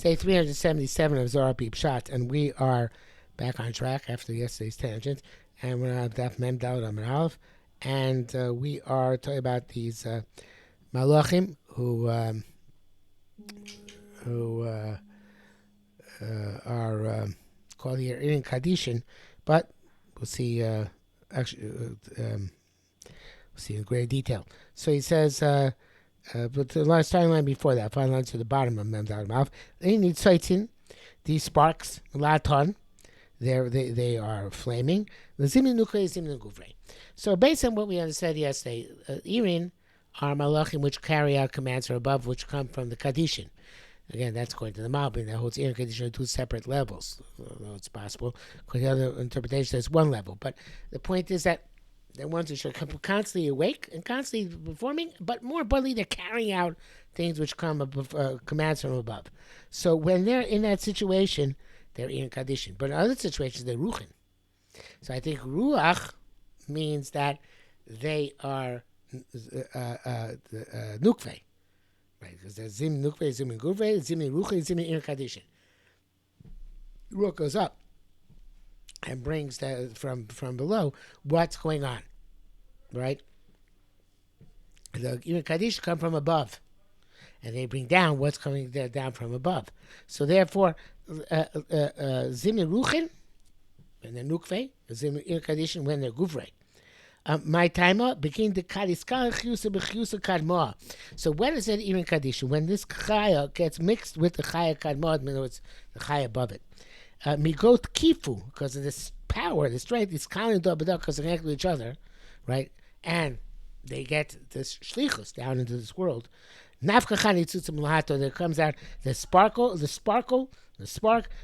day 377 of Zohar Pshat, and we are back on track after yesterday's tangent, and we're on Daf Mem Daled Amud Aleph, and we are talking about these Malachim who are called here in Kadishin, but we'll see. We'll see in great detail. So he says, but the last timeline before that, final line to the bottom of Mem Daled Amud Aleph, they need tzaitin, these sparks, laton. They are flaming. So based on what we understood yesterday, Irin are malachim which carry out commands from above, which come from the Kadishin. Again, that's according to the Malachim. That holds Irin and Kadishin are two separate levels, although it's possible. According to the other interpretation, there's one level. But the point is that they're ones which are constantly awake and constantly performing, but more importantly, they're carrying out things which come above, commands from above. So when they're in that situation, they're in Kadishin. But in other situations, they're Ruchin. So I think Ruach means that they are Nukve. Right? Because there's Zim Nukve, Zim in Gurve, Zim in Ruchin, Zim in Kadishin. Ruach goes up and brings that from below what's going on, right? The Kaddish come from above, and they bring down what's coming down from above. So therefore, Zimir Ruchin, when they're Nukve, Zimir Kaddish, when they're Guvre. My timer begin the Kadiskal Chyusa B'Chyusa Kadmoa. So when is it even Kaddish? When this Chaya gets mixed with the Chaya Kadmoa, in other words, the Chaya above it. Migot kifu, because of this power, the strength, is calling because they connect with each other, right? And they get this shlichus down into this world. Nafkachani tzutzim lahato, there comes out the spark,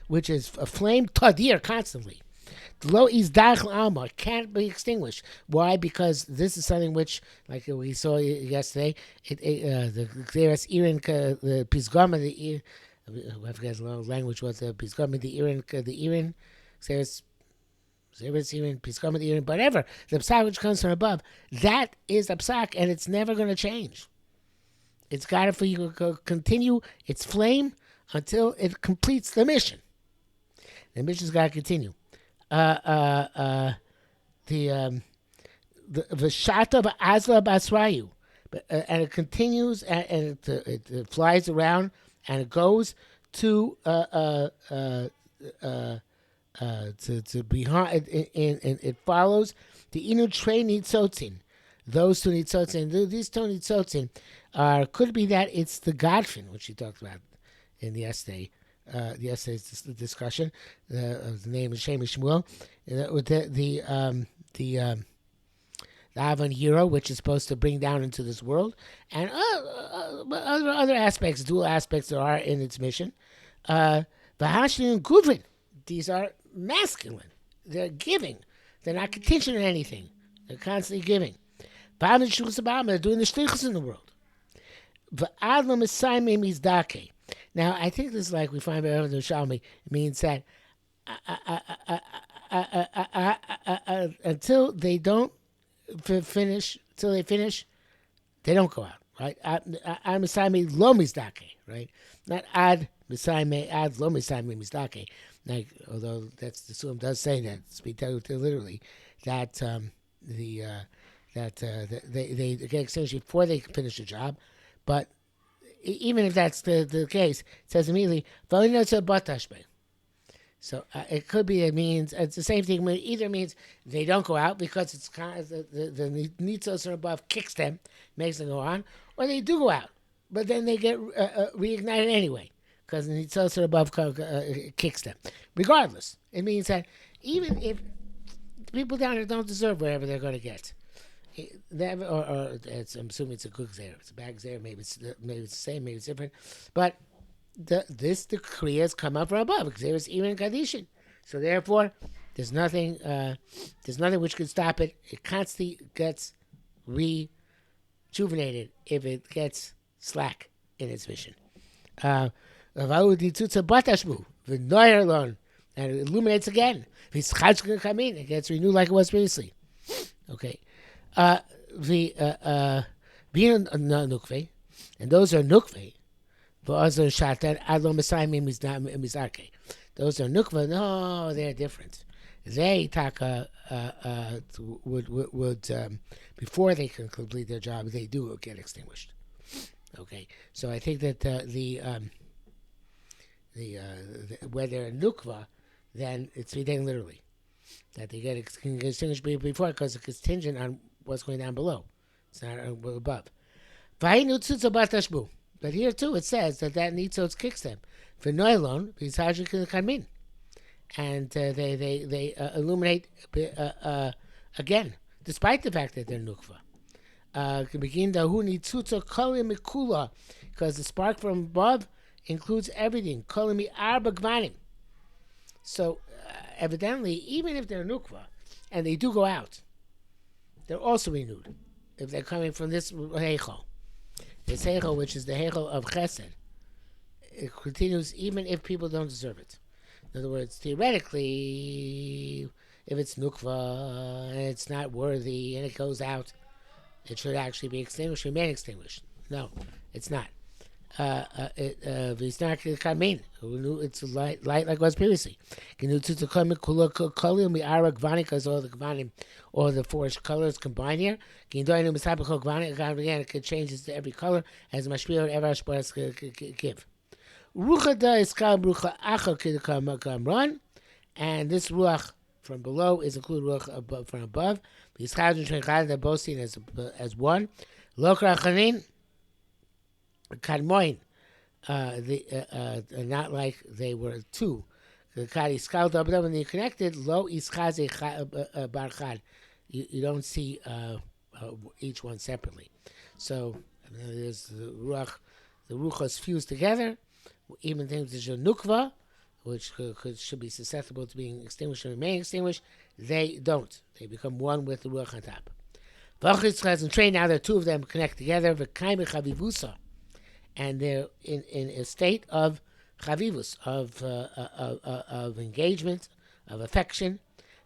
which is a flame tadir constantly. Lo is dach alma, can't be extinguished. Why? Because this is something which, like we saw yesterday, the Xeris Irin, the Pisgama, the I forget the language was the Pisgama, the Irin, Xeris Irin, Pisgama, the Irin, whatever. The psak which comes from above, that is a psak, and it's never going to change. It's got to continue its flame until it completes the mission. The mission's got to continue. The V'shata ba'azla ba'asrayu, and it continues, and it flies around, and it goes to behind, and it follows the inu trei nitzotzin. Those two nitzotzin, these two nitzotzin could be that it's the Godfin, which you talked about in yesterday's discussion. The name is Shem Shmuel. The Avon hero, which is supposed to bring down into this world, and other aspects, dual aspects there are in its mission. Vahashin and Guvin, these are masculine. They're giving. They're not contingent on anything. They're constantly giving. They're doing the shlichus in the world. Now, I think this is like we find by the Shalmi, means that until they don't finish, they don't go out, right? Ad Misayme lo mizdake, right? Not ad Misayme, ad lo Misayme mizdake. Like, although that's the Sulam does say that, speak literally, that they get extension before they finish the job, but even if that's the case, it says immediately, so it could be, it means, it's the same thing, either means they don't go out because it's kind of the nitzos are above kicks them, makes them go on, or they do go out, but then they get reignited anyway, because the nitzos are above kicks them. Regardless, it means that even if people down there don't deserve whatever they're going to get, or I'm assuming it's a good xer, it's a bad xer, maybe it's the same, maybe it's different, but the kriyas come up from above because there is even Kadishin. So therefore, there's nothing which can stop it. It constantly gets rejuvenated if it gets slack in its mission. And it illuminates again. It gets renewed like it was previously. Okay. Being nukve, and those are nukve. V'azon shatan adlo mesayim mizarke. Those are nukva. No, they're different. They taka would before they can complete their job, they do get extinguished. Okay, so I think that where they're nukva, then it's reading literally that they get extinguished before because it's contingent on what's going down below. It's not above. But here too it says that nitzotz kicks them for noilon kamin, and they illuminate again despite the fact that they're nukva. Because the spark from above includes everything. So evidently, even if they're nukva and they do go out, they're also renewed if they're coming from this heichal. This heichal, which is the heichal of chesed, it continues even if people don't deserve it. In other words, theoretically, if it's nukva and it's not worthy and it goes out, it should actually be extinguished, remain extinguished. No, it's not. It's not kamin. It's light like it was previously. Because all the gvanim, all the four colors combined here. Again, it changes to every color as mashpil and ever ashparas give. Rucha da is kal rucha achar kamran, and this ruach from below is included ruach from above. These chadron sheikhad they're both seen as one. Lokra chanin kadmoin, not like they were two. The kadi skal dabda when they connected lo ischaze barchad. You don't see each one separately. So there's the ruchas fused together. Even things that are nukva, which should be susceptible to being extinguished and remain extinguished, they don't. They become one with the ruach on top. V'achitz and train now. There are two of them connect together. V'kaim chavivusa, and they're in a state of chavivus, of engagement, of affection.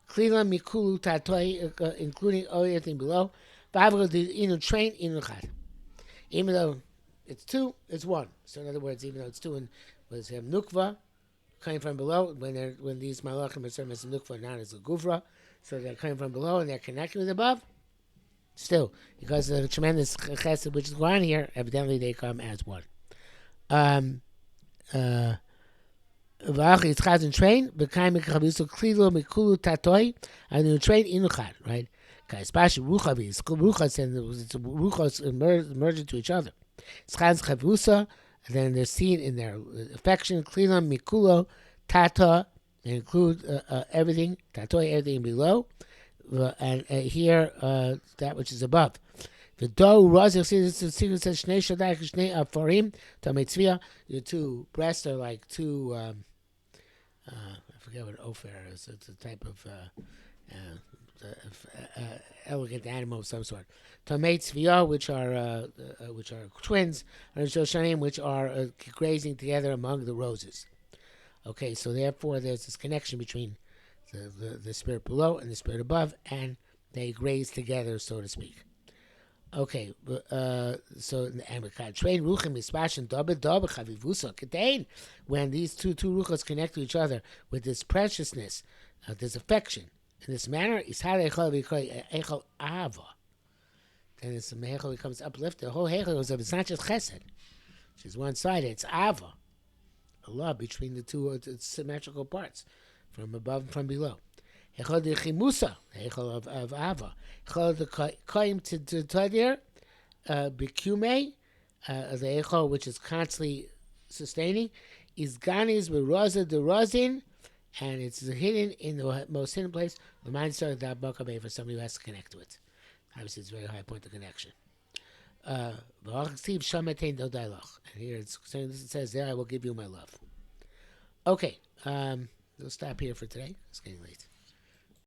Klila mikulu tatoi, including everything below. V'avro inu train inu chad. Even though it's two, it's one. So in other words, even though it's two and was nukva coming from below, when these malachim are served as a nukva, not as a guvra, so they're coming from below and they're connected with above. Still, because of the tremendous chesed which is going on here, evidently they come as one. It's chaz and train, b'kaim mekachavisu klilo mikulu tatoi, and you train inuchad, right? Especially ruchavis, ruchas and ruchas merge into each other. Schaz chavusa, and then they're seen in their affection. Klilam mikulo tata, they include everything, tatoi, everything below, and here that which is above. The do razir says the secret says shnei shadak shnei afarim tametzvia. The two breasts are like two. I forget what ofer is. It's a type of elegant animal of some sort. Tamei tzviyah, which are twins, and shoshanim, which are grazing together among the roses. Okay, so therefore there's this connection between the spirit below and the spirit above, and they graze together, so to speak. Okay, so and we can train ruchim mispash and dabe chavivusa contain when these two ruchas connect to each other with this preciousness, this affection. In this manner, is how echol ava. Then this hechel becomes uplifted. The whole hechel is it's not just chesed, which is one sided. It's ava, a love between the two symmetrical parts, from above and from below. Hechol de chimusa, hechel of ava. Hechol de koim to tadir, bikume, the hechol which is constantly sustaining, is ganis beroza de rozin. And it's hidden in the most hidden place. The mind started that bakabe for somebody who has to connect to it. Obviously, it's a very high point of connection. And here it's saying this. It says, "There, I will give you my love." Okay, we'll stop here for today. It's getting late.